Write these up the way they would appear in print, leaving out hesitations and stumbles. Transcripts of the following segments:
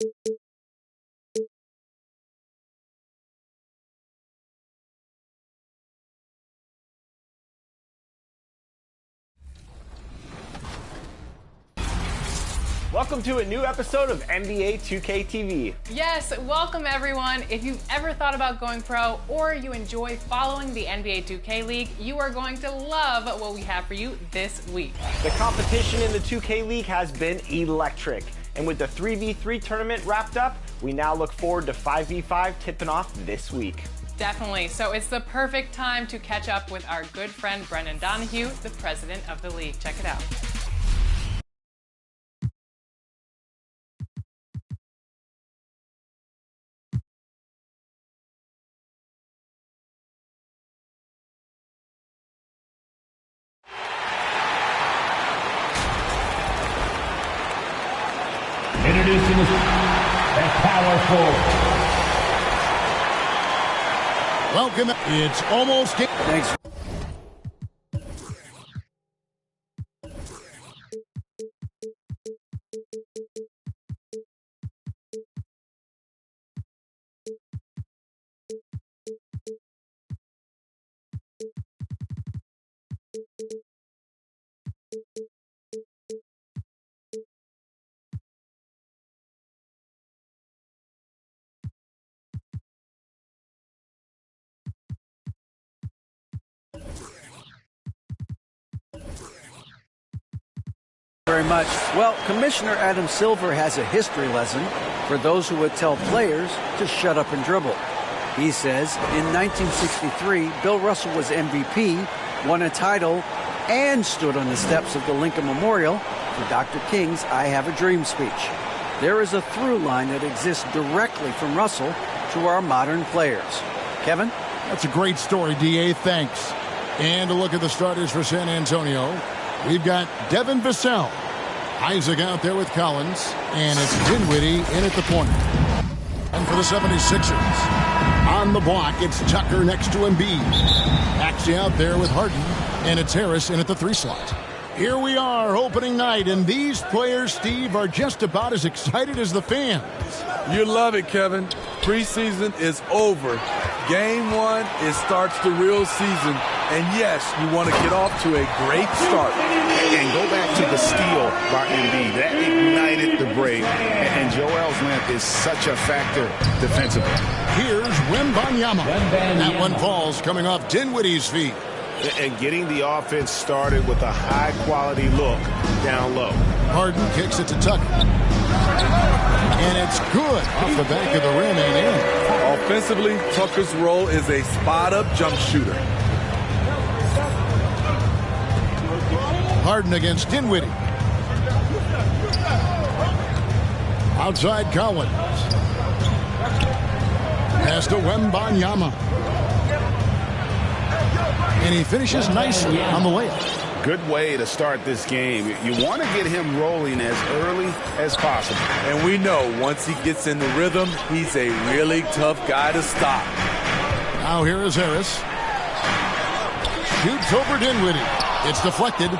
Welcome to a new episode of NBA 2K TV. Yes, welcome everyone. If you've ever thought about going pro or you enjoy following the NBA 2K League, you are going to love what we have for you this week. The competition in the 2K League has been electric. And with the 3v3 tournament wrapped up, we now look forward to 5v5 tipping off this week. Definitely. So it's the perfect time to catch up with our good friend Brendan Donahue, the president of the league. Check it out. Introducing the power forward. Welcome. It's almost game. Thanks. Very much. Well, Commissioner Adam Silver has a history lesson for those who would tell players to shut up and dribble. He says in 1963, Bill Russell was MVP, won a title, and stood on the steps of the Lincoln Memorial for Dr. King's I Have a Dream speech. There is a through line that exists directly from Russell to our modern players. Kevin? That's a great story, D.A. Thanks. And a look at the starters for San Antonio. We've got Devin Vassell, Isaac out there with Collins, and it's Dinwiddie in at the point. And for the 76ers, on the block, it's Tucker next to Embiid. Maxey out there with Harden, and it's Harris in at the 3 slot. Here we are, opening night, and these players, Steve, are just about as excited as the fans. You love it, Kevin. Preseason is over. Game 1, it starts the real season. And yes, you want to get off to a great start. And go back to the steal by Embiid. That ignited the break. And Joel's length is such a factor defensively. Here's Wembanyama. That one falls coming off Dinwiddie's feet. And getting the offense started with a high-quality look down low. Harden kicks it to Tucker. And it's good off the back of the rim and in. Offensively, Tucker's role is a spot-up jump shooter. Harden against Dinwiddie. Outside Collins. Pass to Wembanyama. And he finishes nicely on the layup. Good way to start this game. You want to get him rolling as early as possible. And we know once he gets in the rhythm, he's a really tough guy to stop. Now here is Harris. Shoots over Dinwiddie. It's deflected.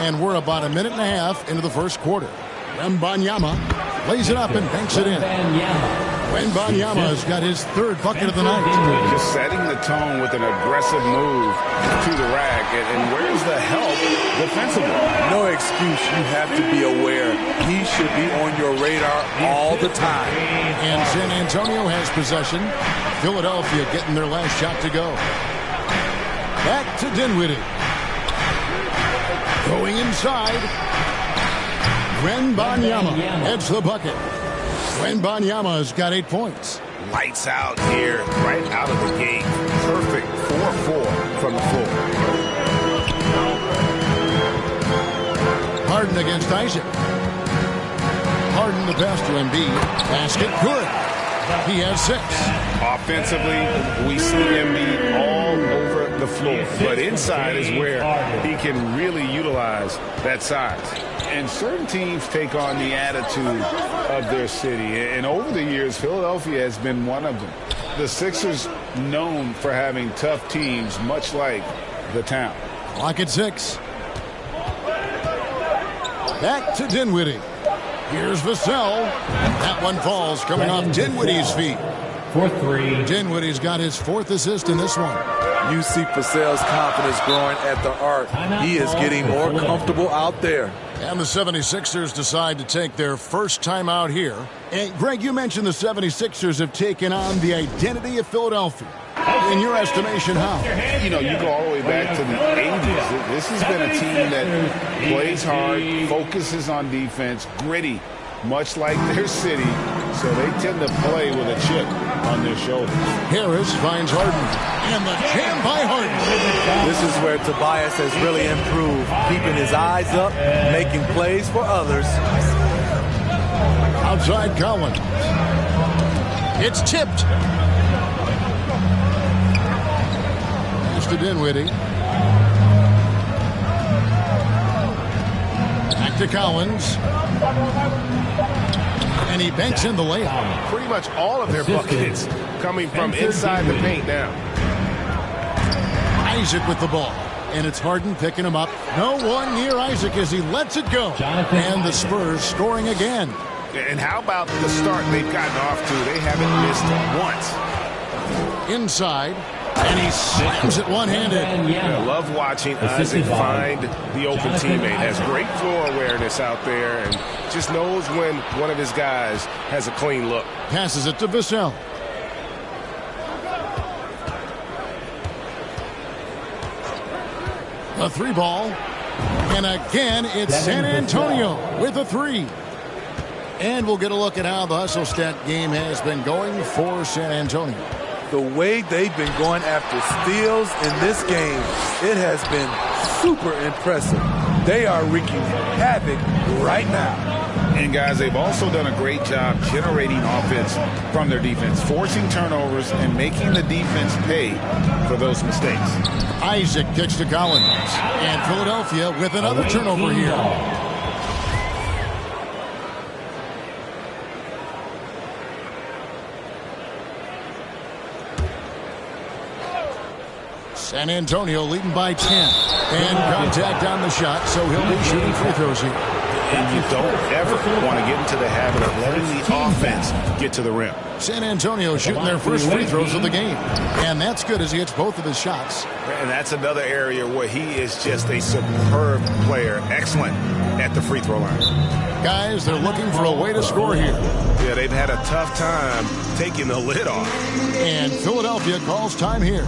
And we're about a minute and a half into the first quarter. Wembanyama lays it up and banks it in. Wembanyama has got his 3rd bucket of the night. Just setting the tone with an aggressive move to the rack. And where's the help defensively? No excuse. You have to be aware. He should be on your radar all the time. And San Antonio has possession. Philadelphia getting their last shot to go. Back to Dinwiddie. Going inside. Wembanyama heads the bucket. Wembanyama has got 8 points. Lights out here, right out of the gate. Perfect 4-4 from the floor. Harden against Isaac. Harden the pass to Embiid. Basket good. He has 6. Offensively, we see Embiid all over the floor. But inside is where he can really utilize that size. And certain teams take on the attitude of their city. And over the years, Philadelphia has been one of them. The Sixers known for having tough teams, much like the town. Clock at 6. Back to Dinwiddie. Here's Vassell. That one falls coming off Dinwiddie's feet. For three. Dinwiddie's got his 4th assist in this one. You see Vassell's confidence growing at the arc. He is getting more comfortable out there. And the 76ers decide to take their first time out here. And Greg, you mentioned the 76ers have taken on the identity of Philadelphia. In your estimation, how? You know, you go all the way back to the 80s. This has been a team that plays hard, focuses on defense, gritty, much like their city. So they tend to play with a chip on their shoulder. Harris finds Harden. And the jam by Harden. This is where Tobias has really improved, keeping his eyes up, making plays for others. Outside Collins. It's tipped. Pass to Dinwiddie. Back to Collins. And he banks in the layup. Pretty much all of their buckets coming from inside the paint now. Isaac with the ball. And it's Harden picking him up. No one near Isaac as he lets it go. And the Spurs scoring again. And how about the start they've gotten off to? They haven't missed once. Inside. And he slams it one-handed. I love watching Isaac find the open teammate. Has great floor awareness out there and just knows when one of his guys has a clean look. Passes it to Vassell. A 3-ball. And again, it's San Antonio with a 3. And we'll get a look at how the hustle stat game has been going for San Antonio. The way they've been going after steals in this game, it has been super impressive. They are wreaking havoc right now. And guys, they've also done a great job generating offense from their defense, forcing turnovers and making the defense pay for those mistakes. Isaac kicks to Collins. And Philadelphia with another turnover here. San Antonio leading by 10. And contact on the shot, so he'll be shooting free throws here. And you don't ever want to get into the habit of letting the offense get to the rim. San Antonio shooting their first free throws of the game. And that's good as he hits both of his shots. And that's another area where he is just a superb player. Excellent at the free throw line. Guys, they're looking for a way to score here. Yeah, they've had a tough time taking the lid off. And Philadelphia calls time here.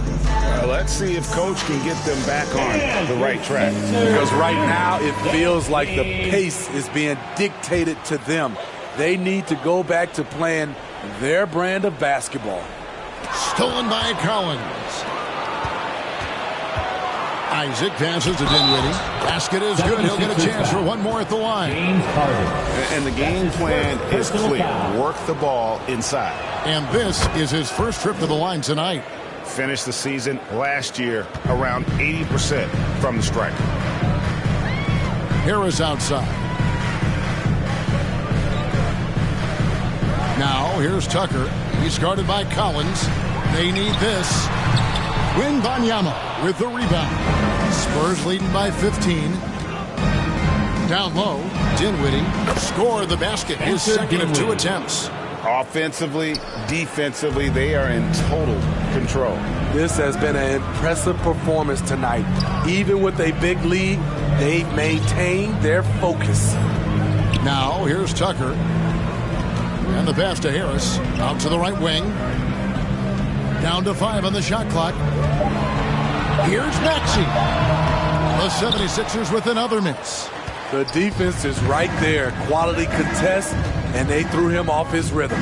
Let's see if Coach can get them back on the right track. Because right now it feels like the pace is being dictated to them. They need to go back to playing their brand of basketball. Stolen by Collins. Isaac passes to Dinwiddie. Basket is good. He'll get a chance for one more at the line. And the game plan is clear. Work the ball inside. And this is his first trip to the line tonight. Finished the season last year around 80% from the stripe. Harris outside. Now here's Tucker. He's guarded by Collins. They need this. Wembanyama with the rebound. Spurs leading by 15. Down low, Dinwiddie scored the basket. His second of 2 attempts. Offensively, defensively, they are in total control. This has been an impressive performance tonight. Even with a big lead, they've maintained their focus. Now here's Tucker. And the pass to Harris. Out to the right wing. Down to 5 on the shot clock. Here's Maxey. The 76ers with another miss. The defense is right there. Quality contest, and they threw him off his rhythm.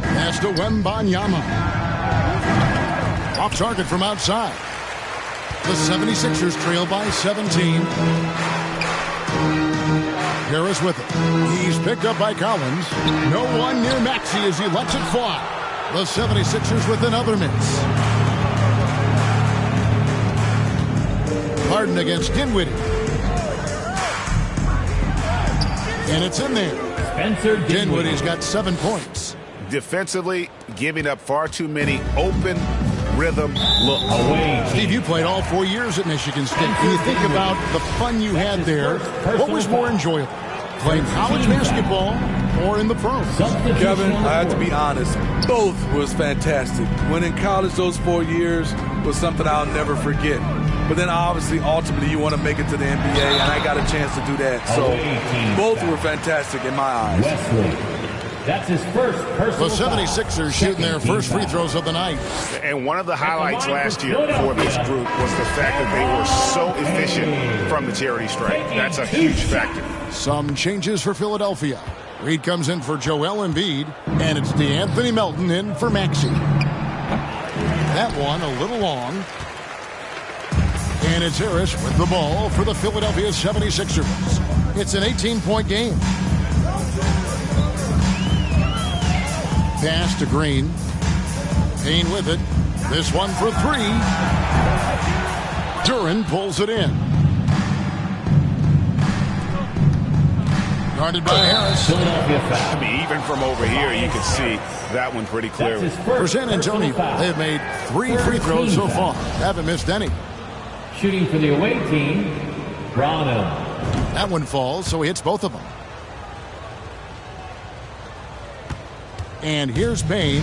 Pass to Wembanyama. Off target from outside. The 76ers trail by 17. Harris with it. He's picked up by Collins. No one near Maxey as he lets it fly. The 76ers with another miss. Harden against Dinwiddie. And it's in there. Dinwiddie's got 7 points. Defensively, giving up far too many open rhythm looks. Steve, you played all 4 years at Michigan State. Can you think about the fun you had there, what was more enjoyable? Playing college basketball or in the pros? Kevin, I have to be honest. Both was fantastic. When in college, those 4 years was something I'll never forget. But then obviously, ultimately, you want to make it to the NBA, and I got a chance to do that. So both were fantastic in my eyes. That's his first personal The 76ers shooting their first free throws of the night. And one of the highlights last year for this group was the fact that they were so efficient from the charity stripe. That's a huge factor. Some changes for Philadelphia. Reed comes in for Joel Embiid, and it's DeAnthony Melton in for Maxey. That one a little long. And it's Harris with the ball for the Philadelphia 76ers. It's an 18-point game. Pass to Green. Payne with it. This one for three. Duran pulls it in. Guarded by Harris. I mean, even from over here, you can see that one pretty clearly. For San Antonio, they have made 3 free throws so far. Haven't missed any. Shooting for the away team, Brown. That one falls, so he hits both of them. And here's Payne.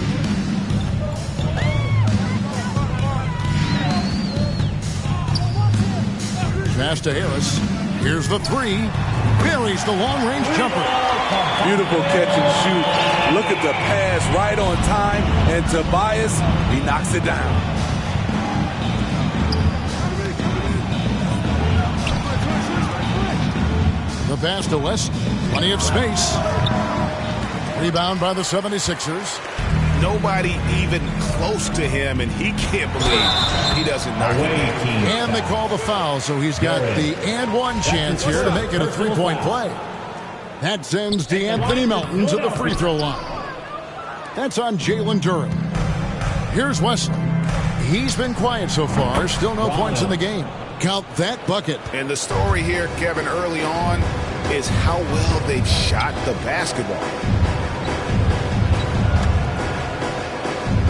Pass to Harris. Here's the three. Buries the long-range jumper. Beautiful catch and shoot. Look at the pass right on time. And Tobias, he knocks it down. The pass to West. Plenty of space. Rebound by the 76ers. Nobody even close to him, and he can't believe he doesn't knock it in. And they call the foul, so he's got the and one chance here to make it a three-point play. That sends DeAnthony Melton to the free throw line. That's on Jalen Duran. Here's Wesley. He's been quiet so far. Still no points in the game. Count that bucket. And the story here, Kevin, early on is how well they've shot the basketball.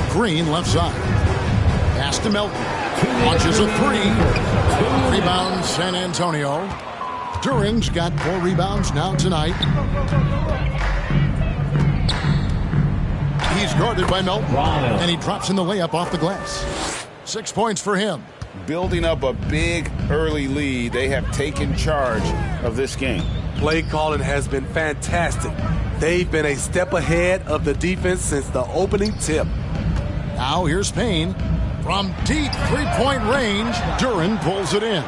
Green left side. Pass to Melton. Launches a three. Rebound San Antonio. Duran's got 4 rebounds now tonight. He's guarded by Melton. And he drops in the layup off the glass. 6 points for him. Building up a big early lead, they have taken charge of this game. Play calling has been fantastic. They've been a step ahead of the defense since the opening tip. Now here's Payne. From deep three-point range, Duran pulls it in.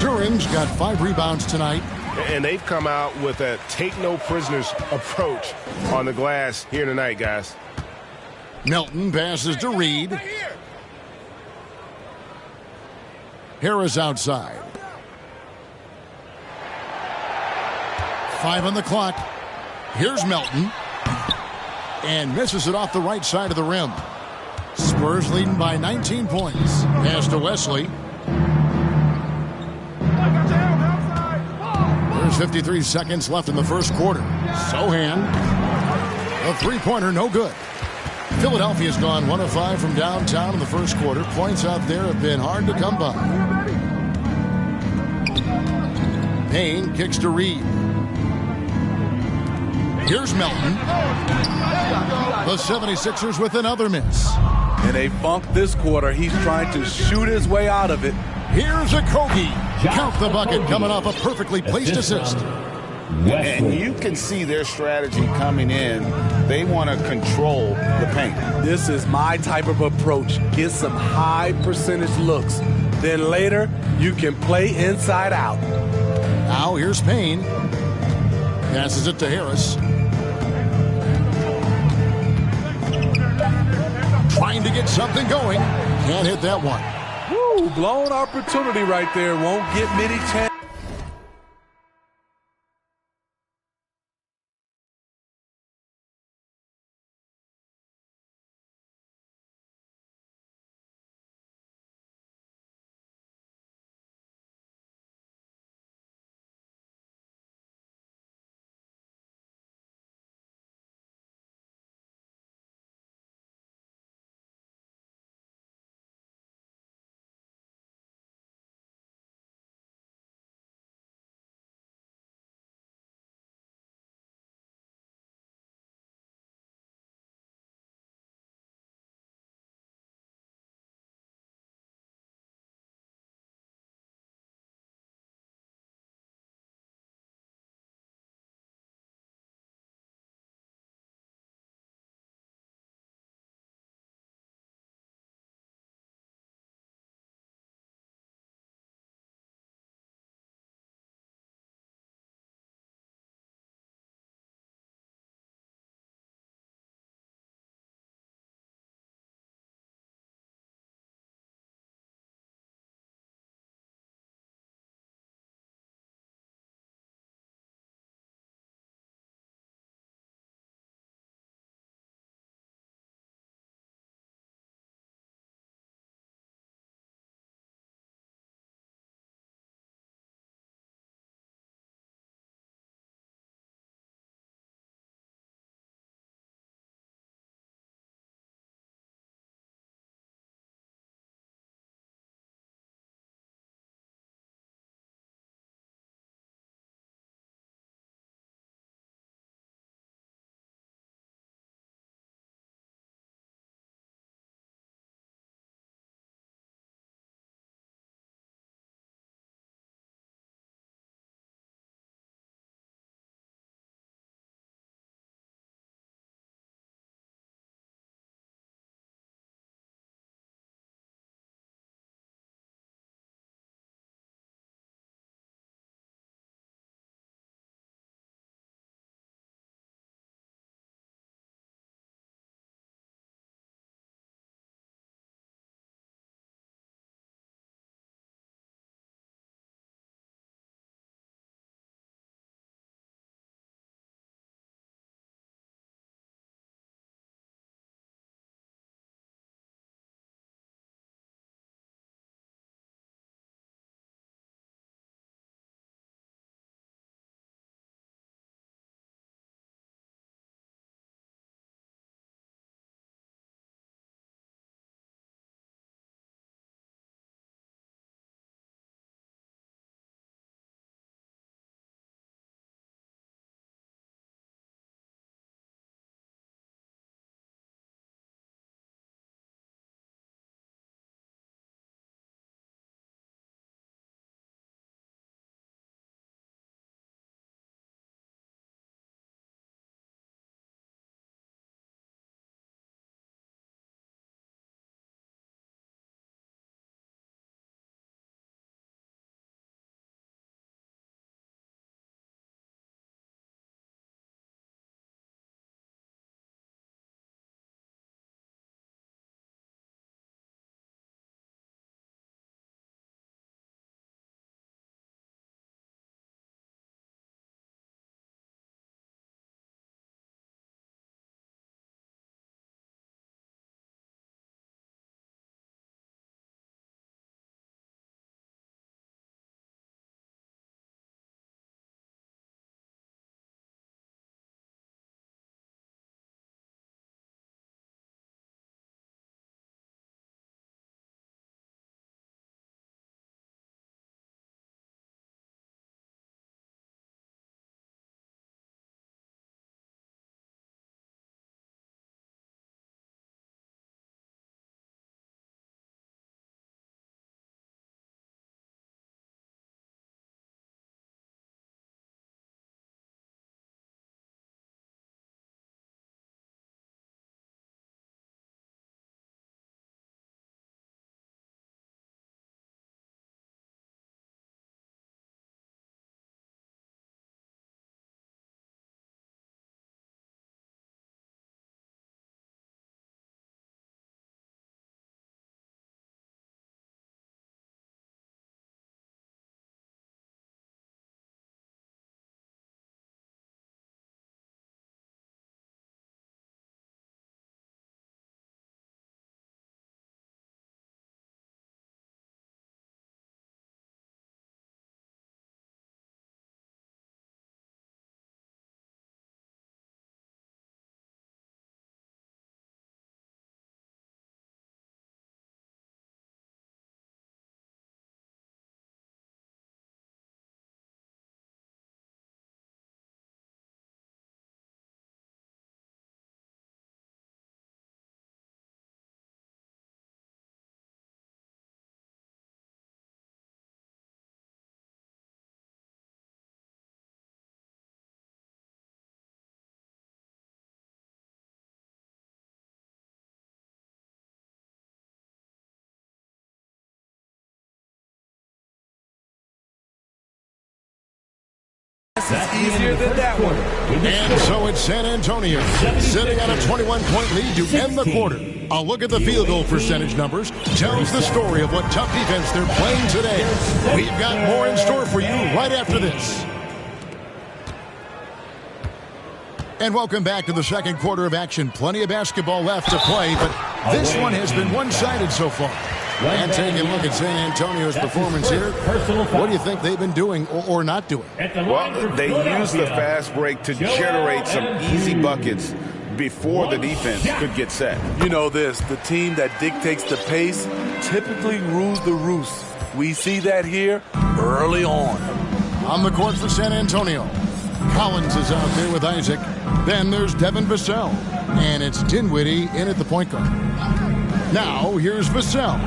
Duran's got 5 rebounds tonight. And they've come out with a take-no-prisoners approach on the glass here tonight, guys. Melton passes to Reed. Harris outside. 5 on the clock. Here's Melton. And misses it off the right side of the rim. Spurs leading by 19 points. Pass to Wesley. There's 53 seconds left in the first quarter. Sohan. A three-pointer, no good. Philadelphia's gone 1 of 5 from downtown in the first quarter. Points out there have been hard to come by. Payne kicks to Reed. Here's Melton. The 76ers with another miss. In a funk this quarter, he's trying to shoot his way out of it. Here's a Kogi. Count the bucket coming off a perfectly placed assist. And you can see their strategy coming in. They want to control the paint. This is my type of approach. Get some high percentage looks. Then later, you can play inside out. Now here's Payne. Passes it to Harris. Trying to get something going. Can't hit that one. Woo, blown opportunity right there. Won't get many chances. It's easier than that one. And so it's San Antonio sitting at a 21-point lead to end the quarter. A look at the field goal percentage numbers tells the story of what tough defense they're playing today. We've got more in store for you right after this. And welcome back to the second quarter of action. Plenty of basketball left to play, but this one has been one-sided so far. And taking a look at San Antonio's performance here, what do you think they've been doing or not doing? Well, they used the fast break to generate some easy buckets before the defense could get set. You know this, the team that dictates the pace typically rules the roost. We see that here early on. On the court for San Antonio, Collins is out there with Isaac. Then there's Devin Vassell. And it's Dinwiddie in at the point guard. Now here's Vassell.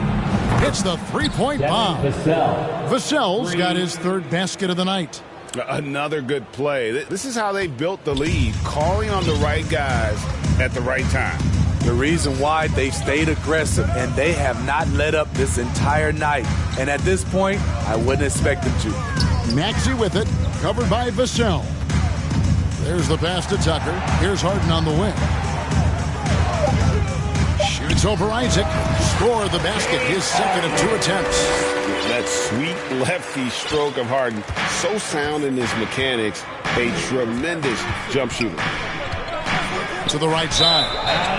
Hits the three-point bomb. Vassell's got his third basket of the night. Another good play. This is how they built the lead, calling on the right guys at the right time. The reason why they've stayed aggressive, and they have not let up this entire night. And at this point, I wouldn't expect them to. Maxey with it, covered by Vassell. There's the pass to Tucker. Here's Harden on the wing. Shoots over Isaac. Score the basket, his second of 2 attempts. That sweet lefty stroke of Harden, so sound in his mechanics, a tremendous jump shooter. To the right side.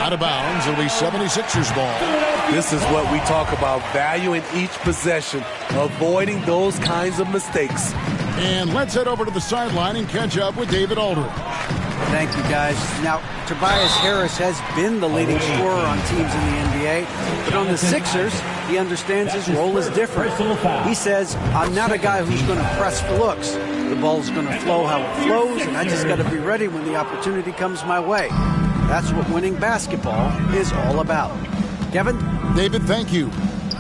Out of bounds, it'll be 76ers ball. This is what we talk about, valuing each possession, avoiding those kinds of mistakes. And let's head over to the sideline and catch up with David Aldridge. Thank you, guys. Now, Tobias Harris has been the leading scorer on teams in the NBA, but on the Sixers, he understands his role is different. He says, I'm not a guy who's going to press for looks. The ball's going to flow how it flows, and I just got to be ready when the opportunity comes my way. That's what winning basketball is all about. Kevin? David, thank you.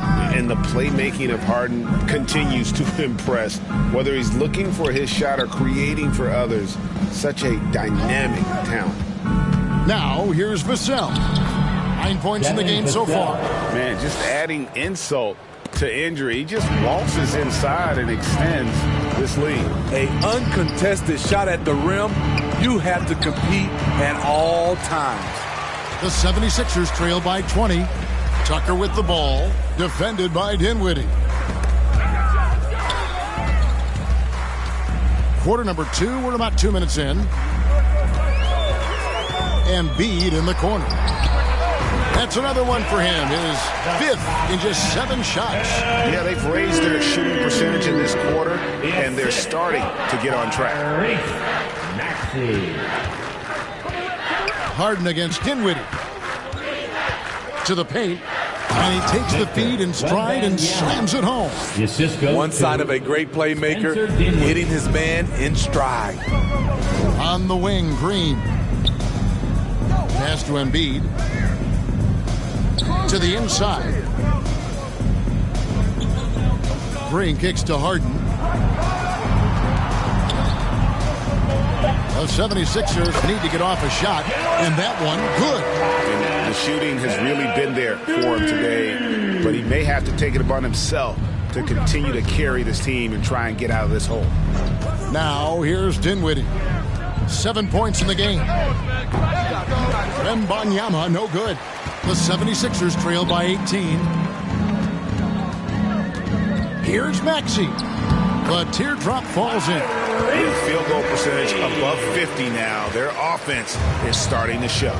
And the playmaking of Harden continues to impress. Whether he's looking for his shot or creating for others, such a dynamic talent. Now, here's Vassell. 9 points in the game so far. Man, just adding insult to injury. He just waltzes inside and extends this lead. An uncontested shot at the rim, you have to compete at all times. The 76ers trail by 20. Tucker with the ball, defended by Dinwiddie. Quarter number 2, we're about 2 minutes in. Embiid in the corner. That's another one for him, his 5th in just 7 shots. Yeah, they've raised their shooting percentage in this quarter, and they're starting to get on track. Harden against Dinwiddie. To the paint. And he takes the feed in stride and slams it home. One sign of a great playmaker, hitting his man in stride. On the wing, Green. Pass to Embiid. To the inside. Green kicks to Harden. The 76ers need to get off a shot, and that one good. And the shooting has really been there for him today, but he may have to take it upon himself to continue to carry this team and try and get out of this hole. Now here's Dinwiddie. 7 points in the game. Wembanyama, no good. The 76ers trail by 18. Here's Maxey. The teardrop falls in. With field goal percentage above 50 now, their offense is starting to show.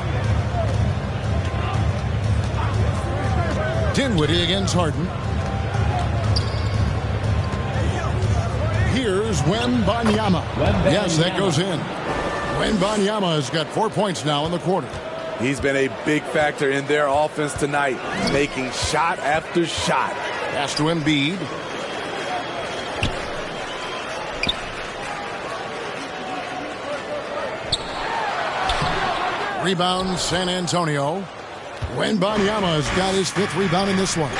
Dinwiddie against Harden. Here's Wembanyama. Yes, that goes in. Wembanyama has got 4 points now in the quarter. He's been a big factor in their offense tonight, making shot after shot. Pass to Embiid. Rebound, San Antonio. Wembanyama has got his 5th rebound in this one.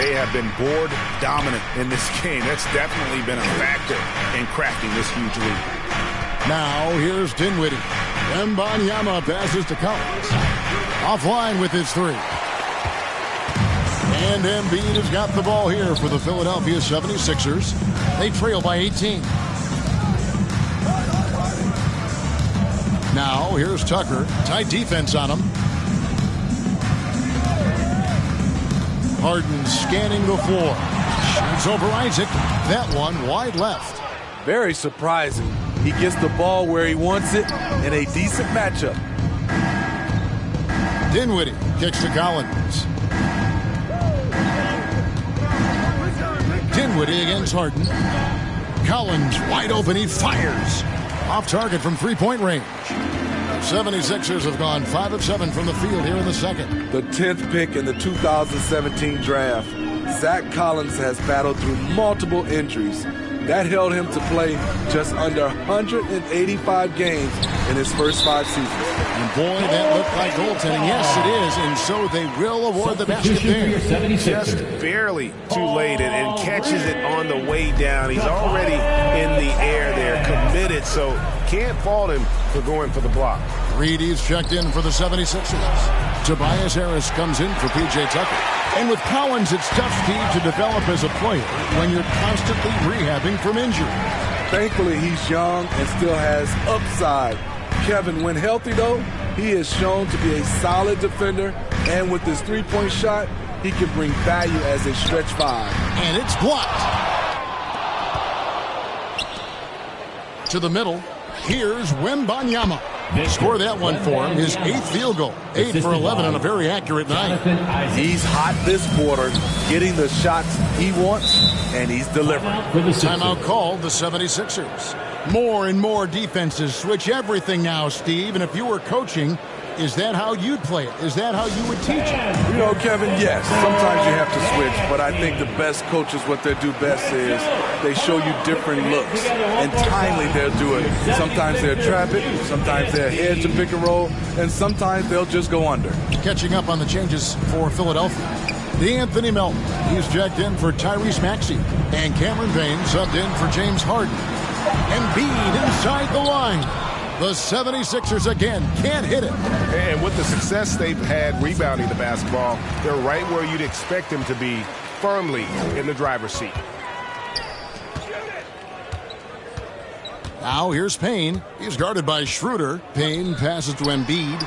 They have been board dominant in this game. That's definitely been a factor in crafting this huge lead. Now here's Dinwiddie. Wembanyama passes to Collins. Offline with his 3. And Embiid has got the ball here for the Philadelphia 76ers. They trail by 18. Now, here's Tucker. Tight defense on him. Harden scanning the floor. Shoots over Isaac. That one wide left. Very surprising. He gets the ball where he wants it in a decent matchup. Dinwiddie kicks to Collins. Dinwiddie against Harden. Collins wide open. He fires. Off target from three-point range. 76ers have gone 5 of 7 from the field here in the second. The 10th pick in the 2017 draft. Zach Collins has battled through multiple injuries. That held him to play just under 185 games in his first 5 seasons. And boy, that looked like goaltending. Yes, it is. And so they will award the basket there. Just barely too late and catches it on the way down. He's already in the air there, committed, so can't fault him for going for the block. Reedy's checked in for the 76ers. Tobias Harris comes in for P.J. Tucker. And with Collins, it's tough, Steve, to develop as a player when you're constantly rehabbing from injury. Thankfully, he's young and still has upside. Kevin, when healthy, though, he is shown to be a solid defender. And with his three-point shot, he can bring value as a stretch 5. And it's blocked. To the middle. Here's Wembanyama. Score that one for him. His 8th field goal. 8 for 11 on a very accurate night. He's hot this quarter, getting the shots he wants, and he's delivering. Timeout called the 76ers. More and more defenses switch everything now, Steve. And if you were coaching, is that how you'd play it? Is that how you would teach it? You know, Kevin, yes. Sometimes you have to switch, but I think the best coaches, what they do best is they show you different looks. And timely, they'll do it. Sometimes they'll trap it. Sometimes they'll hedge and pick and roll. And sometimes they'll just go under. Catching up on the changes for Philadelphia. D'Anthony Melton. He's checked in for Tyrese Maxey. And Cameron Payne subbed in for James Harden. Embiid inside the line. The 76ers again can't hit it. And with the success they've had rebounding the basketball, they're right where you'd expect them to be, firmly in the driver's seat. Now here's Payne. He's guarded by Schroeder. Payne passes to Embiid.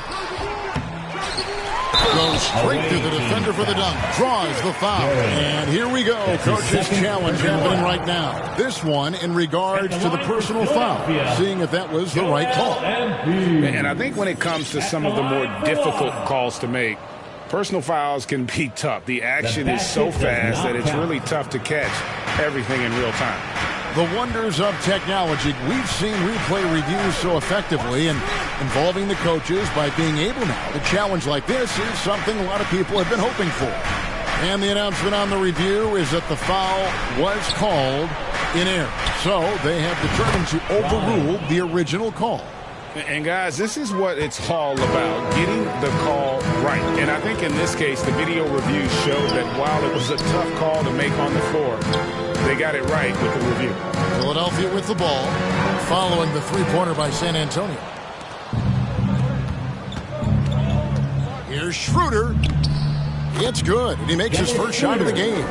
Goes straight to the defender for the dunk. Draws the foul. And here we go. Coach's challenge happening right now. This one in regards to the personal foul. Seeing if that was the right call. And I think when it comes to some of the more difficult calls to make, personal fouls can be tough. The action is so fast that it's really tough to catch everything in real time. The wonders of technology. We've seen replay reviews so effectively, and involving the coaches by being able now to challenge like this is something a lot of people have been hoping for. And the announcement on the review is that the foul was called in error. So they have determined to overrule the original call. And guys, this is what it's all about, getting the call right. And I think in this case, the video review showed that while it was a tough call to make on the floor, they got it right with the review. Philadelphia with the ball, following the three-pointer by San Antonio. Here's Schroeder. It's good, and he makes his first shot of the game.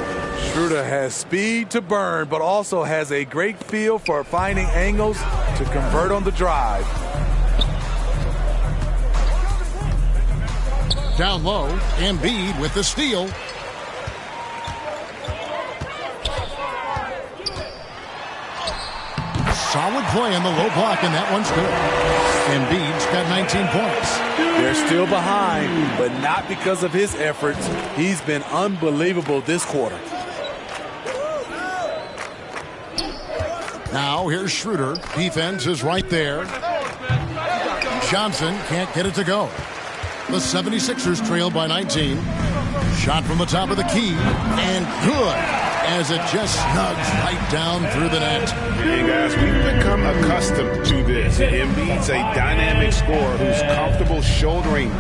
Schroeder has speed to burn, but also has a great feel for finding angles to convert on the drive. Down low, Embiid with the steal. Solid play in the low block, and that one's good. Embiid's got 19 points. They're still behind, but not because of his efforts. He's been unbelievable this quarter. Now here's Schroeder. Defense is right there. Johnson can't get it to go. The 76ers trail by 19. Shot from the top of the key, and good, as it just snugs right down through the net. Hey guys, we've become accustomed to this. Embiid's a dynamic scorer who's comfortable shouldering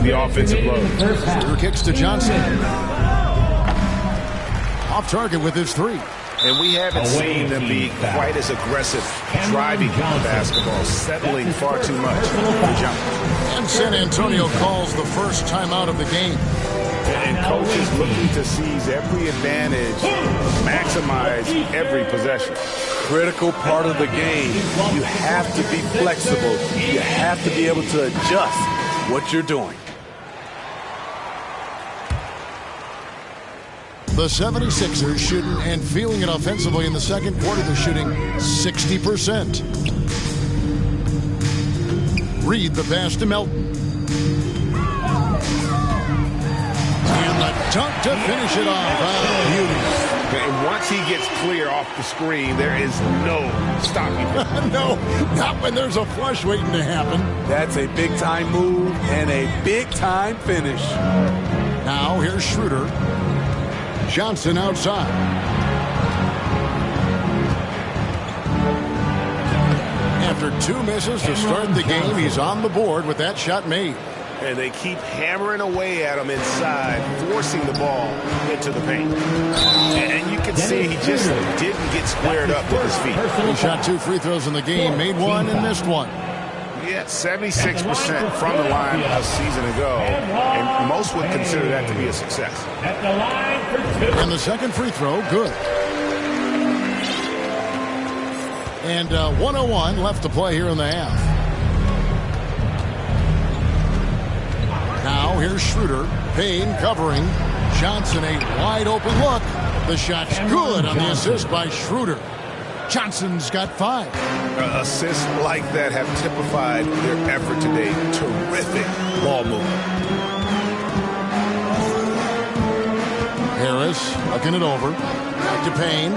the offensive load. Schroeder kicks to Johnson. Off target with his 3. And we haven't seen them be quite as aggressive driving the basketball, settling far too much for jumpers. And San Antonio calls the first timeout of the game. And coaches looking to seize every advantage, maximize every possession. critical part of the game. You have to be flexible. You have to be able to adjust what you're doing. The 76ers shooting and feeling it offensively in the second quarter. They're shooting 60%. Reed the pass to Melton. And the dunk to finish it off. Beauty. And once he gets clear off the screen, there is no stopping him. No, not when there's a flush waiting to happen. That's a big-time move and a big-time finish. Now here's Schroeder. Johnson outside. After 2 misses to start the game, he's on the board with that shot made. And they keep hammering away at him inside, forcing the ball into the paint. And you can see he just didn't get squared up with his feet. He shot 2 free throws in the game, made 1 and missed 1. Yeah, 76% from the line a season ago, and most would consider that to be a success. And the second free throw, good. And 1:01 left to play here in the half. Now here's Schroeder. Payne covering. Johnson a wide open look. The shot's good on the assist by Schroeder. Johnson's got 5. Assists like that have typified their effort today. Terrific ball movement. Harris looking it over. Back to Payne.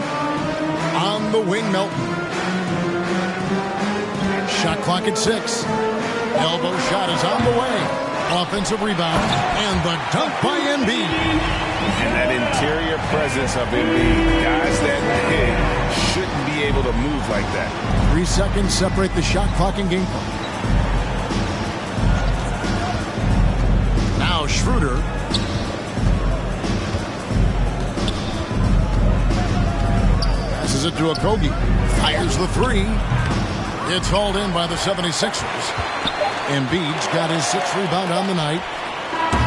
On the wing, Melton. Shot clock at 6. Elbow shot is on the way. Offensive rebound. And the dunk by Embiid. And that interior presence of Embiid. Guys that big shouldn't be able to move like that. 3 seconds separate the shot clock and game clock. Now Schroeder. Passes it to Okogie. Fires the 3. It's hauled in by the 76ers. Embiid's got his 6th rebound on the night.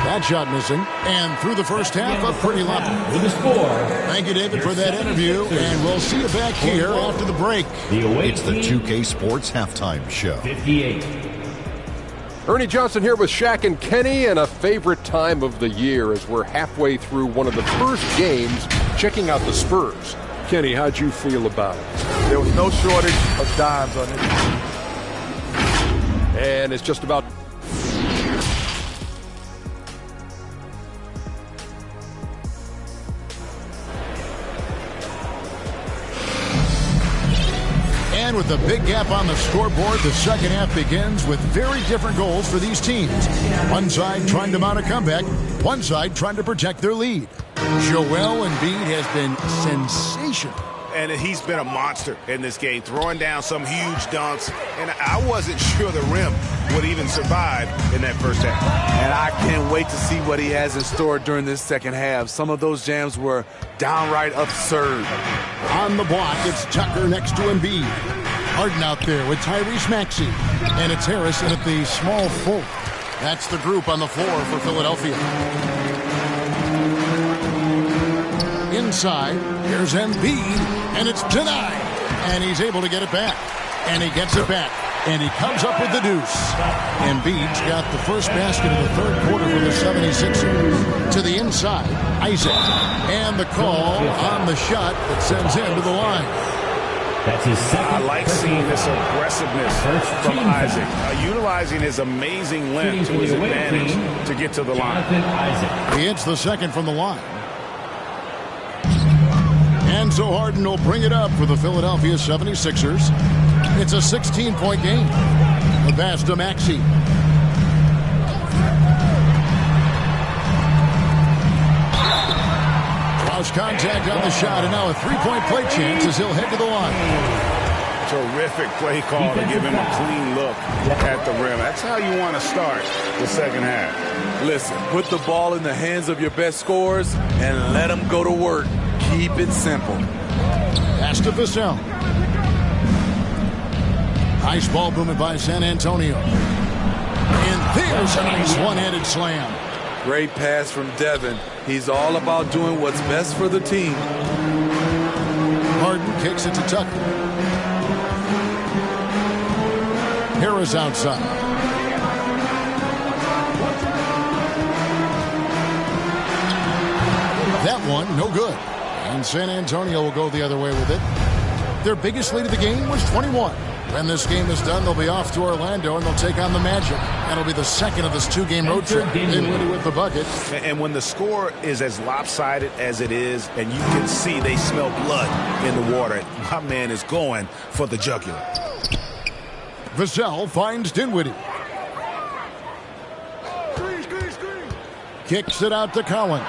That shot missing. And through the first half, a pretty level. With the score. Thank you, David, for that interview. And we'll see you back here after the break. It's the 2K Sports Halftime Show. 58. Ernie Johnson here with Shaq and Kenny, and a favorite time of the year as we're halfway through one of the first games checking out the Spurs. Kenny, how'd you feel about it? There was no shortage of dimes on this. And it's just about... And with a big gap on the scoreboard, the second half begins with very different goals for these teams. One side trying to mount a comeback, one side trying to protect their lead. Joel Embiid has been sensational. And he's been a monster in this game, throwing down some huge dunks. And I wasn't sure the rim would even survive in that first half. And I can't wait to see what he has in store during this second half. Some of those jams were downright absurd. On the block, it's Tucker next to Embiid. Harden out there with Tyrese Maxey. And it's Harris in at the small forward. That's the group on the floor for Philadelphia. Inside, here's Embiid, and it's denied. And he's able to get it back. And he gets it back. And he comes up with the deuce. Embiid's got the first basket of the third quarter for the 76ers. To the inside, Isaac. And the call on the shot that sends him to the line. That's his second. I like seeing this aggressiveness from Isaac, utilizing his amazing length to his advantage to get to the line. He hits the second from the line. And so Harden will bring it up for the Philadelphia 76ers. It's a 16-point game. The pass to Maxey. Cross contact on the shot, and now a three-point play chance as he'll head to the line. Terrific play call to give him a clean look at the rim. That's how you want to start the second half. Listen, put the ball in the hands of your best scorers and let them go to work. Keep it simple. Pass to Vassell. Nice ball movement by San Antonio. And there's a nice one-handed slam. Great pass from Devin. He's all about doing what's best for the team. Harden kicks it to Tucker. Harris outside. That one, no good. And San Antonio will go the other way with it. Their biggest lead of the game was 21. When this game is done, they'll be off to Orlando, and they'll take on the Magic. That'll be the second of this two-game road trip. Dinwiddie with the bucket. And when the score is as lopsided as it is, and you can see they smell blood in the water, my man is going for the jugular. Vassell finds Dinwiddie. Kicks it out to Collins.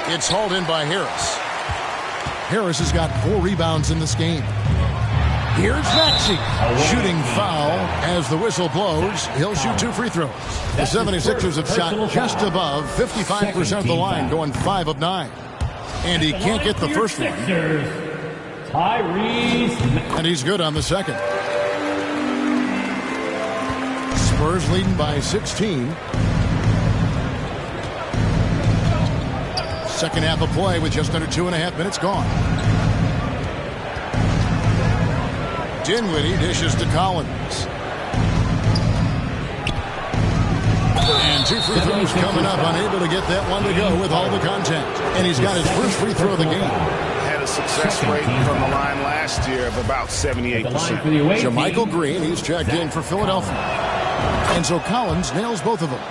It's hauled in by Harris. Harris has got 4 rebounds in this game. Here's Maxey. Shooting foul as the whistle blows. He'll shoot 2 free throws. The 76ers have shot just above 55% of the line, going 5 of 9. And he can't get the first one. And he's good on the second. Spurs leading by 16. Second half of play with just under 2.5 minutes gone. Dinwiddie dishes to Collins. And 2 free throws coming up. Unable to get that one to go with all the contact. And he's got his first free throw of the game. Had a success rate from the line last year of about 78%. JaMychal Green, he's checked in for Philadelphia. And so Collins nails both of them.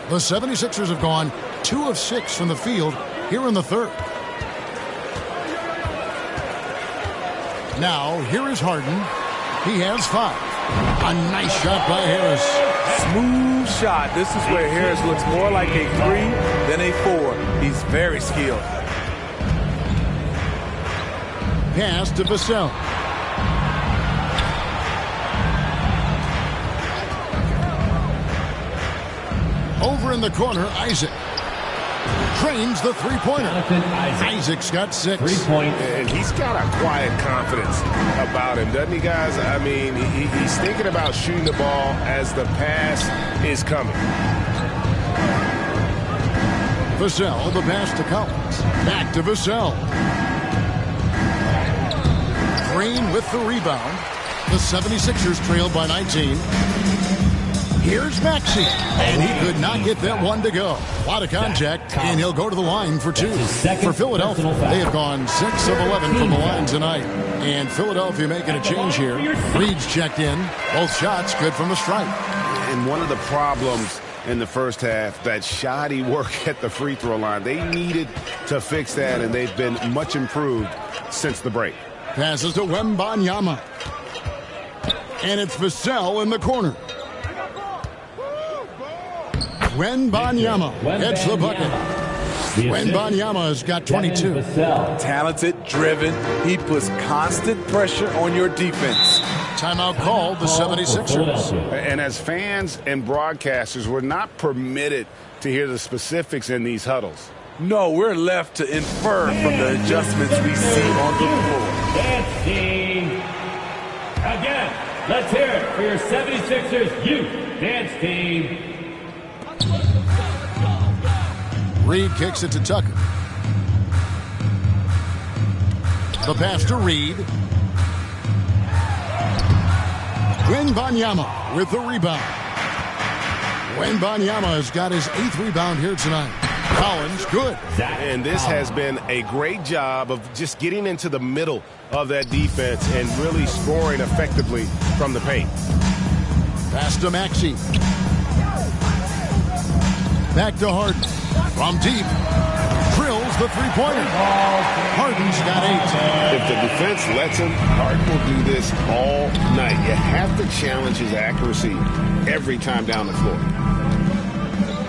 The 76ers have gone 2 of 6 from the field here in the third. Now, here is Harden. He has 5. A nice shot by Harris. Smooth shot. This is where Harris looks more like a 3 than a 4. He's very skilled. Pass to Vassell. Over in the corner, Isaac. Drains the three-pointer. Isaac's got 6. 3-point. And he's got a quiet confidence about him, doesn't he, guys? I mean, he's thinking about shooting the ball as the pass is coming. Vassell, the pass to Collins. Back to Vassell. Green with the rebound. The 76ers trailed by 19. Here's Maxey, and he could not get that one to go. A lot of contact, and he'll go to the line for 2. For Philadelphia, they have gone 6 of 11 from the line tonight. And Philadelphia making a change here. Reed's checked in. Both shots good from the stripe. And one of the problems in the first half, that shoddy work at the free throw line, they needed to fix that, and they've been much improved since the break. Passes to Wembanyama. And it's Vassell in the corner. Wembanyama gets the bucket. Wembanyama has got 22. Talented, driven. He puts constant pressure on your defense. Timeout called the 76ers. And as fans and broadcasters, we're not permitted to hear the specifics in these huddles. No, we're left to infer from the adjustments we see on the floor. Dance team. Again, let's hear it for your 76ers youth dance team. Reed kicks it to Tucker. The pass to Reed. Wembanyama with the rebound. Wembanyama has got his 8th rebound here tonight. Collins, good. And this has been a great job of just getting into the middle of that defense and really scoring effectively from the paint. Pass to Maxey. Back to Harden. From deep. Drills the three-pointer. Harden's got 8. If the defense lets him, Harden will do this all night. You have to challenge his accuracy every time down the floor.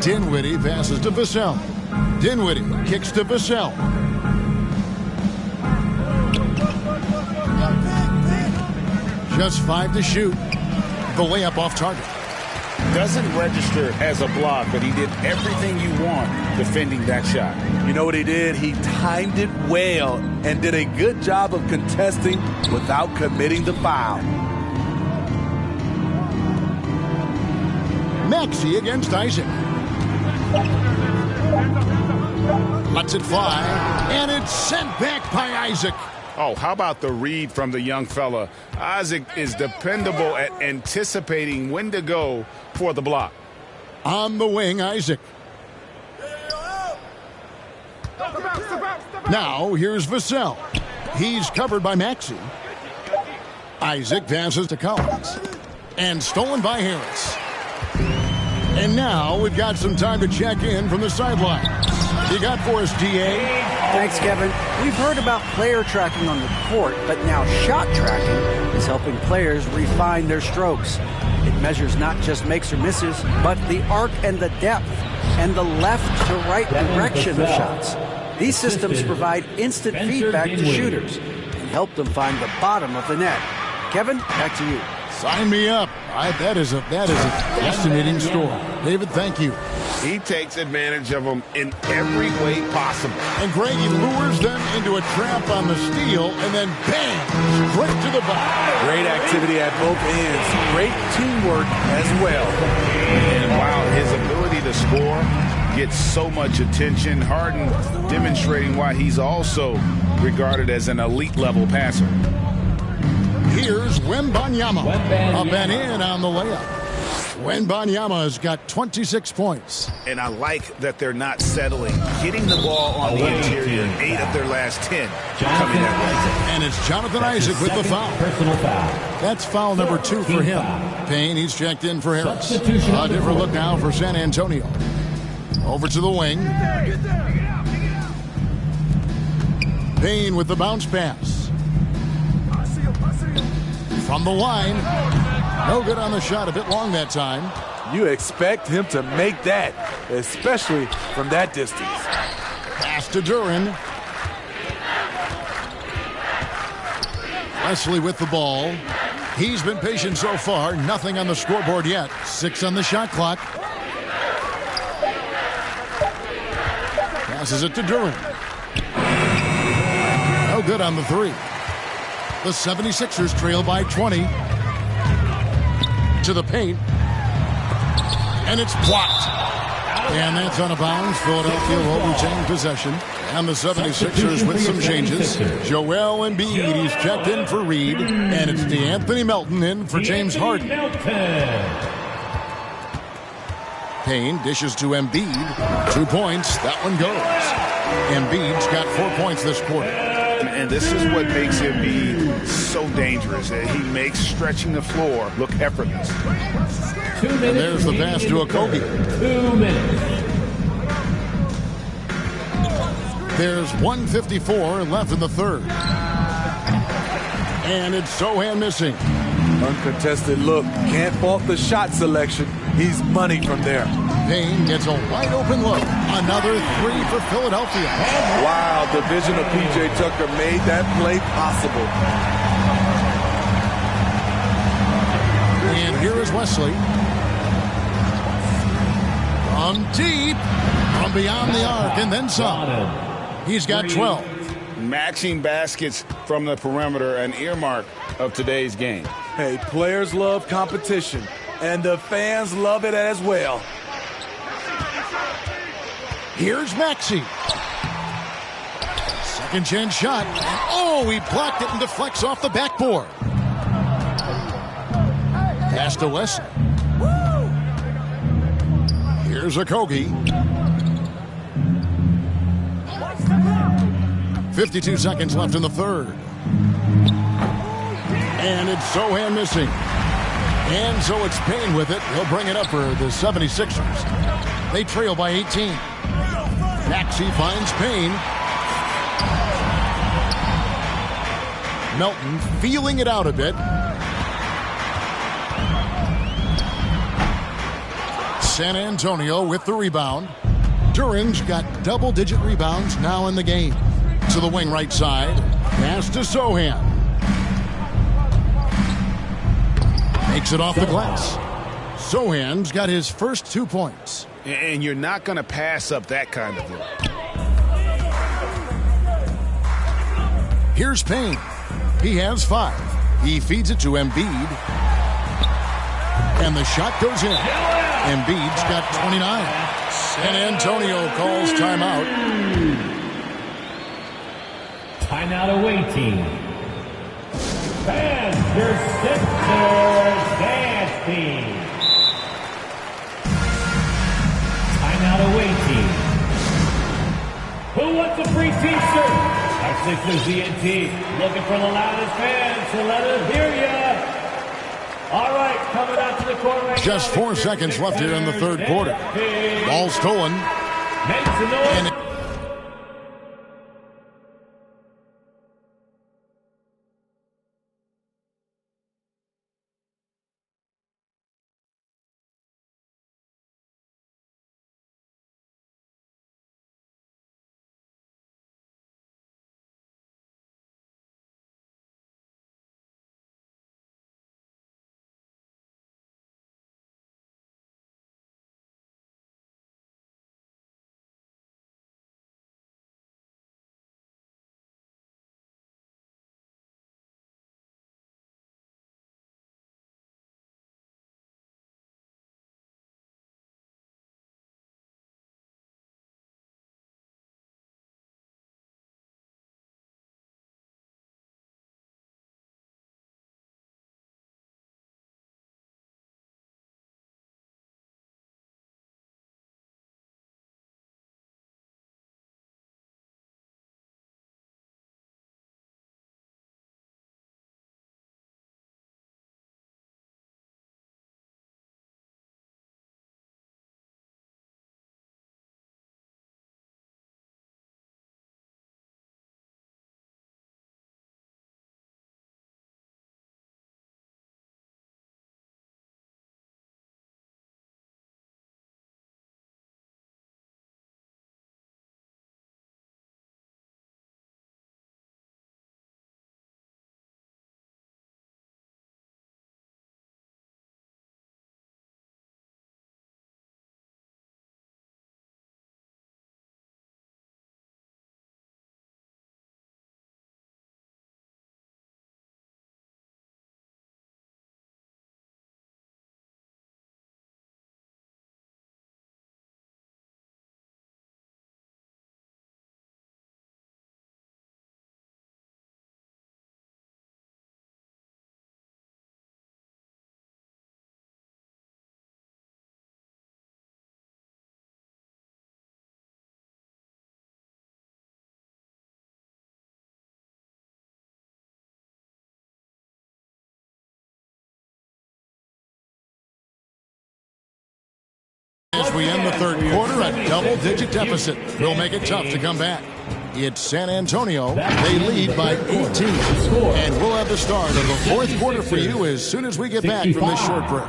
Dinwiddie passes to Vassell. Dinwiddie kicks to Vassell. Just 5 to shoot. The layup off target. Doesn't register as a block, but he did everything you want defending that shot. You know what he did? He timed it well and did a good job of contesting without committing the foul. Maxey against Isaac. Lets it fly, and it's sent back by Isaac. Oh, how about the read from the young fella? Isaac is dependable at anticipating when to go for the block. On the wing, Isaac. Now, here's Vassell. He's covered by Maxey. Isaac passes to Collins. And stolen by Harris. And now we've got some time to check in from the sideline. You got for us, DA? Thanks, Kevin. We've heard about player tracking on the court, but now shot tracking is helping players refine their strokes. It measures not just makes or misses, but the arc and the depth and the left to right direction of shots. These systems provide instant feedback to shooters and help them find the bottom of the net. Kevin, back to you. Sign me up. That is a fascinating story. David, thank you. He takes advantage of them in every way possible. And Greg, he lures them into a trap on the steal, and then bam, straight to the box. Great activity at both ends. Great teamwork as well. And while his ability to score gets so much attention, Harden demonstrating why he's also regarded as an elite-level passer. Here's Wembanyama. Up and in on the layup. Wembanyama has got 26 points. And I like that they're not settling. Getting the ball on the interior, 8 of their last 10 coming that way. And it's Jonathan Isaac with the foul. Personal foul. That's foul number 2 for him. Payne, he's checked in for Harris. A different look now for San Antonio. Over to the wing. Payne with the bounce pass. From the line. No good on the shot. A bit long that time. You expect him to make that, especially from that distance. Pass to Duran. Wesley with the ball. He's been patient so far. Nothing on the scoreboard yet. 6 on the shot clock. Passes it to Duran. No good on the 3. The 76ers trail by 20. To the paint. And it's blocked. And that's out of bounds. Philadelphia will retain possession. And the 76ers with some changes. Joel Embiid, he's checked in for Reed. And it's DeAnthony Melton in for James Harden. Payne dishes to Embiid. 2 points. That one goes. Embiid's got 4 points this quarter. And this is what makes him be so dangerous. He makes stretching the floor look effortless. 2 minutes. And there's the pass to Okogie. 2 minutes. There's 1:54 left in the third. And it's Sohan missing. Uncontested look. Can't fault the shot selection. He's money from there. Payne gets a wide open look. Another 3 for Philadelphia. Wow, the vision of P.J. Tucker made that play possible. And here is Wesley. From deep. From beyond the arc and then some. He's got 12. Matching baskets from the perimeter, an earmark of today's game. Hey, players love competition, and the fans love it as well. Here's Maxey. Second chance shot. Oh, he blocked it and deflects off the backboard. Pass to Wesley. Here's Okogie. 52 seconds left in the third. And it's Sohan missing. And so it's Payne with it. He'll bring it up for the 76ers. They trail by 18. Maxey finds Payne. Melton feeling it out a bit. San Antonio with the rebound. Duran's got double-digit rebounds now in the game. To the wing right side. Pass to Sohan. Makes it off the glass. Sohan's got his first 2 points. And you're not going to pass up that kind of look. Here's Payne. He has 5. He feeds it to Embiid. And the shot goes in. Embiid's got 29. San Antonio calls timeout. Timeout awaiting. And your Sixers dance team. Timeout awaiting. Who wants a free t-shirt? Our Sixers DNT looking for the loudest fans, so let us hear ya. All right, coming out to the court right Just 4 seconds left here in the third quarter. Ball stolen. Make some noise. As we end the third quarter, a double-digit deficit will make it tough to come back. It's San Antonio. They lead by 18. And we'll have the start of the fourth quarter for you as soon as we get back from this short break.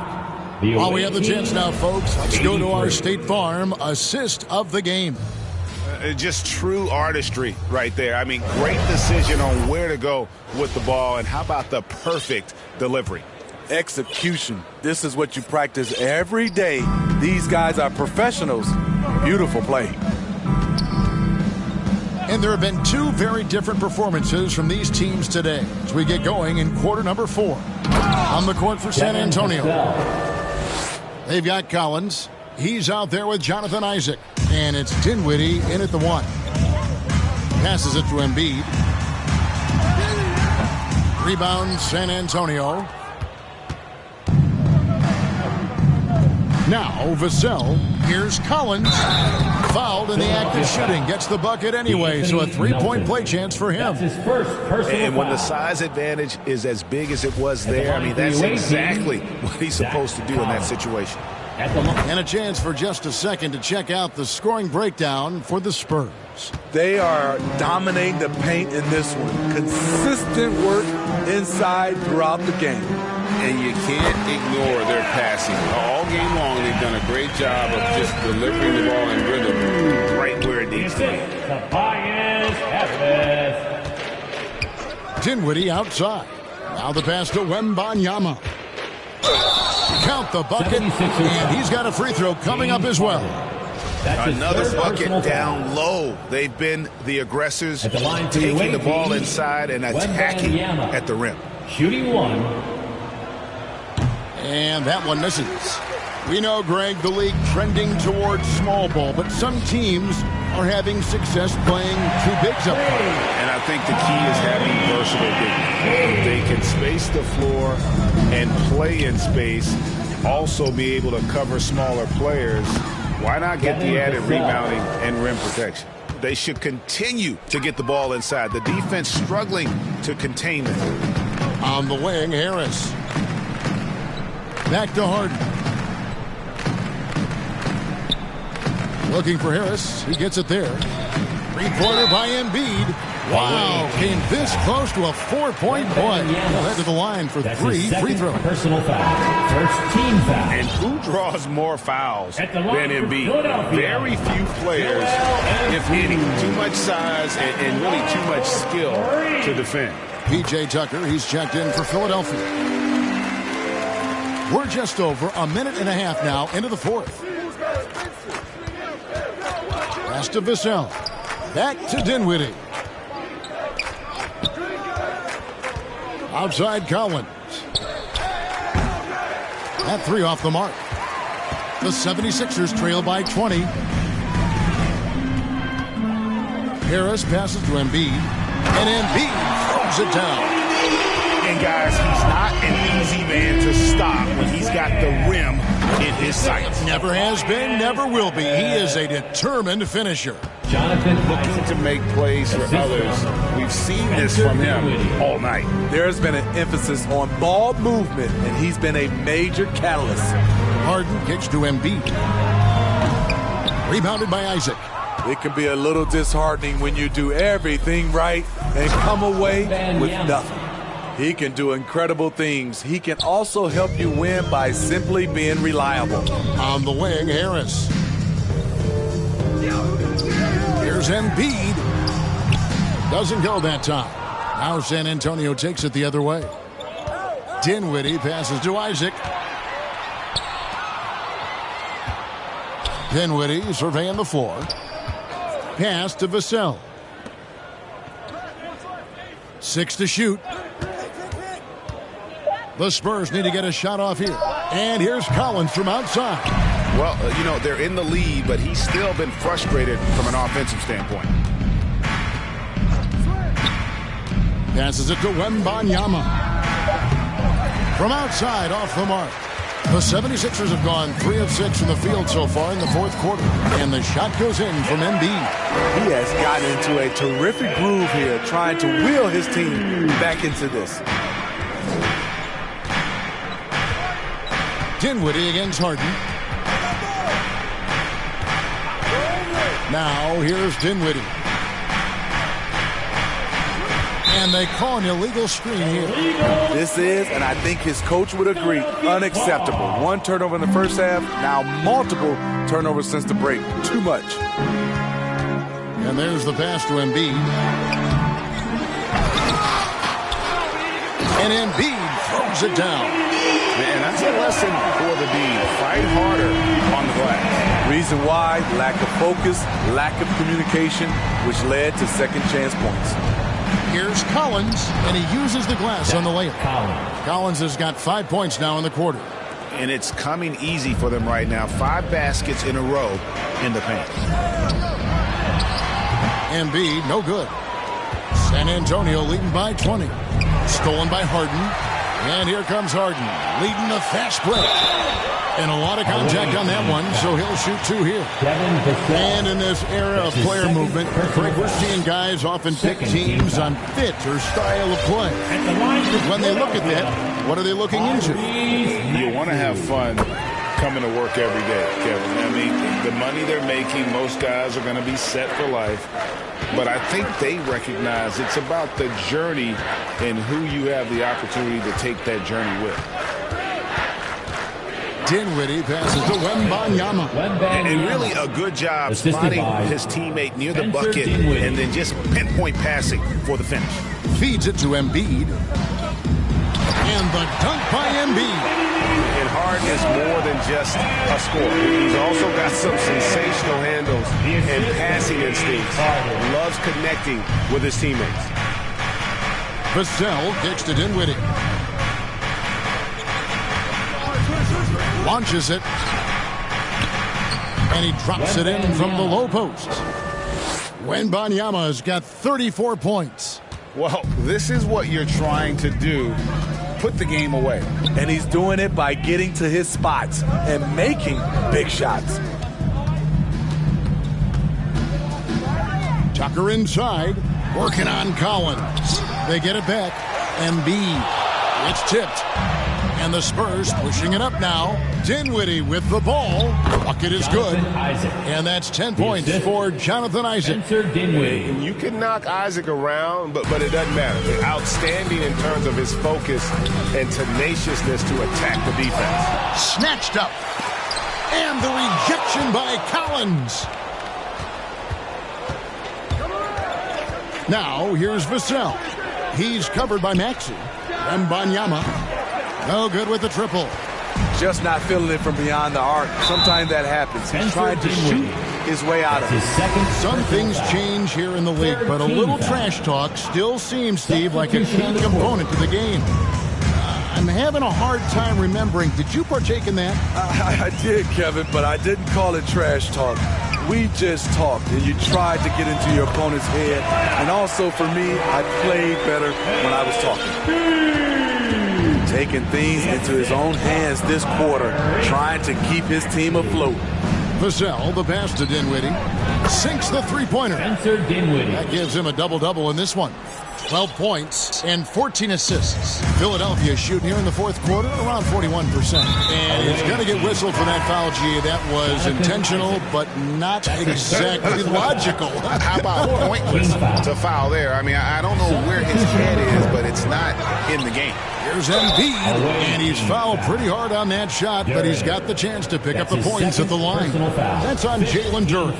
While we have the chance now, folks, let's go to our State Farm assist of the game. Just true artistry right there. I mean, great decision on where to go with the ball, and how about the perfect delivery? Execution. This is what you practice every day. These guys are professionals. Beautiful play. And there have been two very different performances from these teams today as we get going in quarter number 4. On the court for San Antonio, they've got Collins. He's out there with Jonathan Isaac. And it's Dinwiddie in at the 1. Passes it to Embiid. Rebound San Antonio. Now Vassell. Here's Collins. Fouled in the act of shooting. Gets the bucket anyway, so a 3-point play chance for him. That's his first personal And when foul. the size advantage is as big as it was there, I mean, that's exactly what he's supposed to do in that situation. And a chance for just a second to check out the scoring breakdown for the Spurs. They are dominating the paint in this one. Consistent work inside throughout the game. And you can't ignore their passing. All game long, they've done a great job of just delivering the ball in rhythm right where it needs to be. Dinwiddie outside. Now the pass to Wembanyama. Count the bucket, and he's got a free throw coming up as well. Another bucket down low. They've been the aggressors, taking the ball inside and attacking at the rim. Shooting one. And that one misses. We know, Greg, the league trending towards small ball, but some teams are having success playing two bigs up front. And I think the key is having versatile bigs. If they can space the floor and play in space, also be able to cover smaller players, why not get the added rebounding and rim protection? They should continue to get the ball inside. The defense struggling to contain them. On the wing, Harris. Back to Harden. Looking for Harris. He gets it there. Three-pointer by Embiid. Wow, came this close to a 4-point play. He'll head to the line for 3 free throws. Personal foul. First team foul. And who draws more fouls than Embiid? Very few players, if any. Too much size and really too much skill to defend. P.J. Tucker, he's checked in for Philadelphia. We're just over a minute and a half now into the fourth. Pass to Vassell. Back to Dinwiddie. Outside Collins. That three off the mark. The 76ers trail by 20. Harris passes to Embiid. And Embiid throws it down. And guys, he's not an easy man to stop when he's got the rim in his sights. Never has been, never will be. He is a determined finisher. Jonathan looking to make plays for others. We've seen this from him all night. There's been an emphasis on ball movement, and he's been a major catalyst. Harden kicks to Embiid. Rebounded by Isaac. It can be a little disheartening when you do everything right and come away with nothing. He can do incredible things. He can also help you win by simply being reliable. On the wing, Harris. Here's Embiid. Doesn't go that time. Now San Antonio takes it the other way. Dinwiddie passes to Isaac. Dinwiddie surveying the floor. Pass to Vassell. 6 to shoot. The Spurs need to get a shot off here. And here's Collins from outside. Well, you know, they're in the lead, but he's still been frustrated from an offensive standpoint. Passes it to Wembanyama. From outside, off the mark. The 76ers have gone 3 of 6 from the field so far in the fourth quarter. And the shot goes in from Embiid. He has gotten into a terrific groove here, trying to wheel his team back into this. Dinwiddie against Harden. Now here's Dinwiddie. And they call an illegal screen here. This is, and I think his coach would agree, unacceptable. 1 turnover in the first half, now multiple turnovers since the break. Too much. And there's the pass to Embiid. And Embiid throws it down. And that's a lesson for the D. Fight harder on the glass. Reason why, lack of focus, lack of communication, which led to second chance points. Here's Collins, and he uses the glass on the layup. Collins has got 5 points now in the quarter. And it's coming easy for them right now. 5 baskets in a row in the paint. Embiid, no good. San Antonio leading by 20. Stolen by Harden. And here comes Harden, leading a fast break. And a lot of contact on that one, so he'll shoot 2 here. And in this era of player movement, we're seeing guys often pick teams on fit or style of play. When they look at that, what are they looking into? You want to have fun coming to work every day, Kevin. I mean, the money they're making, most guys are going to be set for life. But I think they recognize it's about the journey and who you have the opportunity to take that journey with. Dinwiddie passes to Wembanyama. And really a good job spotting his teammate near the bucket and then just pinpoint passing for the finish. Feeds it to Embiid. And the dunk by Embiid. And Harden is more than just a scorer. He's also got some sensational handles and passing instincts. Loves connecting with his teammates. Vassell kicks to Dinwiddie. launches it. And he drops it in from the low post. Wembanyama's got 34 points. Well, this is what you're trying to do. Put the game away. And he's doing it by getting to his spots and making big shots. Tucker inside, working on Collins. They get it back. Embiid. It's tipped. And the Spurs pushing it up now. Dinwiddie with the ball. Bucket is good. And that's 10 points for Jonathan Isaac. And you can knock Isaac around, but it doesn't matter. Outstanding in terms of his focus and tenaciousness to attack the defense. Snatched up. And the rejection by Collins. Now, here's Vassell. He's covered by Maxey. Wembanyama. No good with the triple. Just not feeling it from beyond the arc. Sometimes that happens. He's trying to shoot his way out of it. Some things change here in the league, but a little trash talk still seems, Steve, like a key component to the game. I'm having a hard time remembering. Did you partake in that? I did, Kevin, but I didn't call it trash talk. We just talked, and you tried to get into your opponent's head. And also, for me, I played better when I was talking. Taking things into his own hands this quarter, trying to keep his team afloat. Vassell, the pass to Dinwiddie. Sinks the three-pointer. That gives him a double-double in this one. 12 points and 14 assists. Philadelphia shooting here in the fourth quarter around 41%. And he's going to get whistled for that foul, G. That was intentional, but not exactly logical. How about pointless to foul there? I mean, I don't know where his head is, but it's not in the game. Here's Embiid, and he's fouled pretty hard on that shot, but he's got the chance to pick up the points at the line. That's on Jalen Duren.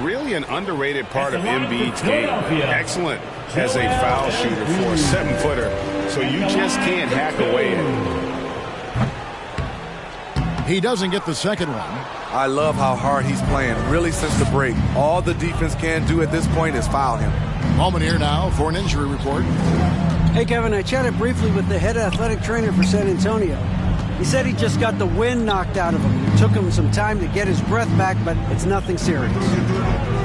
Really an underrated part of Embiid's game. Excellent as a foul shooter for a 7-footer, so you just can't hack away at it. He doesn't get the second one. I love how hard he's playing, really since the break. All the defense can do at this point is foul him. Moment here now for an injury report. Hey, Kevin, I chatted briefly with the head athletic trainer for San Antonio. He said he just got the wind knocked out of him. It took him some time to get his breath back, but it's nothing serious.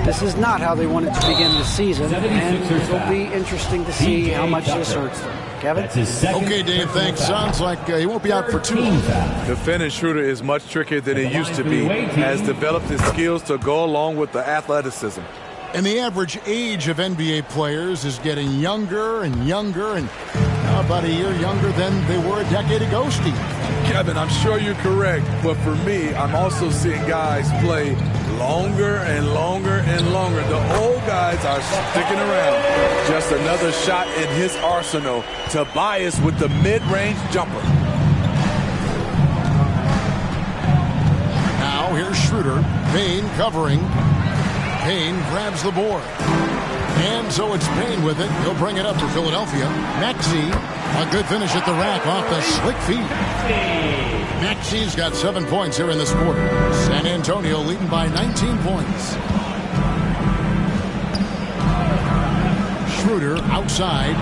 This is not how they wanted to begin the season, and it'll be interesting to see how much this hurts them. Kevin? Okay, Dave, thanks. Sounds like he won't be out for too long. The finish shooter is much trickier than it used to be. Has developed his skills to go along with the athleticism. And the average age of NBA players is getting younger and younger, and now about a year younger than they were a decade ago, Steve. Kevin, I'm sure you're correct, but for me, I'm also seeing guys play longer and longer and longer. The old guys are sticking around. Just another shot in his arsenal. Tobias with the mid-range jumper. Now here's Schroeder. Payne covering. Payne grabs the board. And so it's Payne with it. He'll bring it up for Philadelphia. Maxey, a good finish at the rack off the slick feet. Maxey's got 7 points here in this quarter. San Antonio leading by 19 points. Schroeder outside.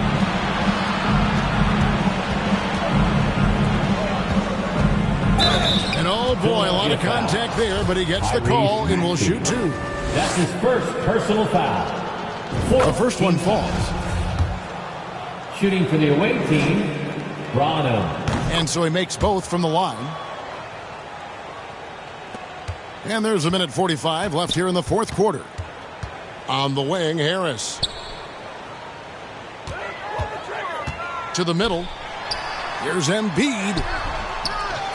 And oh boy, a lot of contact there, but he gets the call and will shoot two. That's his first personal foul. The first one falls. Shooting for the away team, Brano. And so he makes both from the line. And there's a minute 45 left here in the fourth quarter. On the wing, Harris. To the middle. Here's Embiid.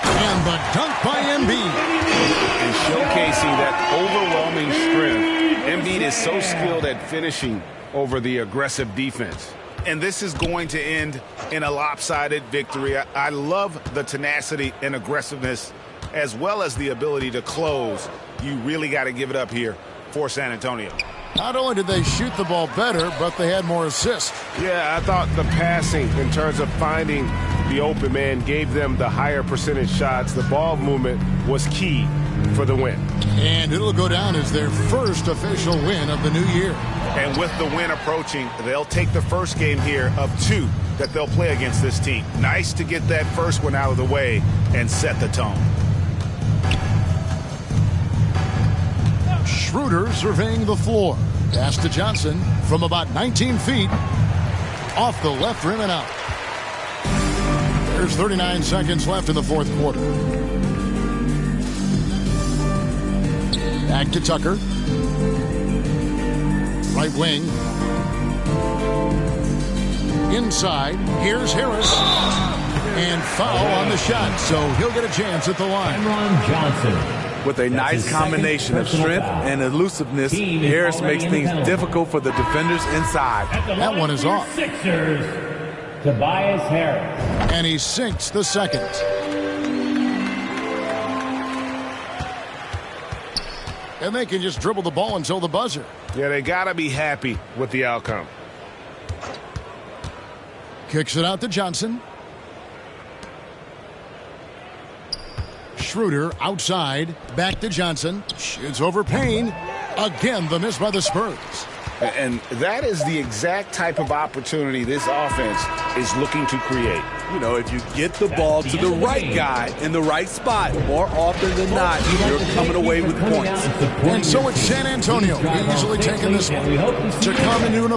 And the dunk by Embiid. And showcasing that overwhelming strength. Embiid is so skilled at finishing over the aggressive defense. And this is going to end in a lopsided victory. I love the tenacity and aggressiveness as well as the ability to close. You really got to give it up here for San Antonio. Not only did they shoot the ball better, but they had more assists. Yeah, I thought the passing in terms of finding the open man gave them the higher percentage shots. The ball movement was key for the win. And it'll go down as their first official win of the new year. And with the win approaching, they'll take the first game here of 2 that they'll play against this team. Nice to get that first one out of the way and set the tone. Schroeder surveying the floor. Pass to Johnson from about 19 feet. Off the left rim and out. There's 39 seconds left in the fourth quarter. Back to Tucker. Right wing. Inside. Here's Harris. And foul on the shot, so he'll get a chance at the line. Cameron Johnson. With a nice combination of strength and elusiveness, Harris makes things difficult for the defenders inside. That one is off. Sixers, Tobias Harris. And he sinks the second. And they can just dribble the ball until the buzzer. Yeah, they got to be happy with the outcome. Kicks it out to Johnson. Schroeder outside. Back to Johnson. Shoots over Payne. Again, the miss by the Spurs. And that is the exact type of opportunity this offense is looking to create. You know, if you get the ball to the right guy in the right spot, more often than not, you're coming away with points. And so it's San Antonio easily taking this one to come into an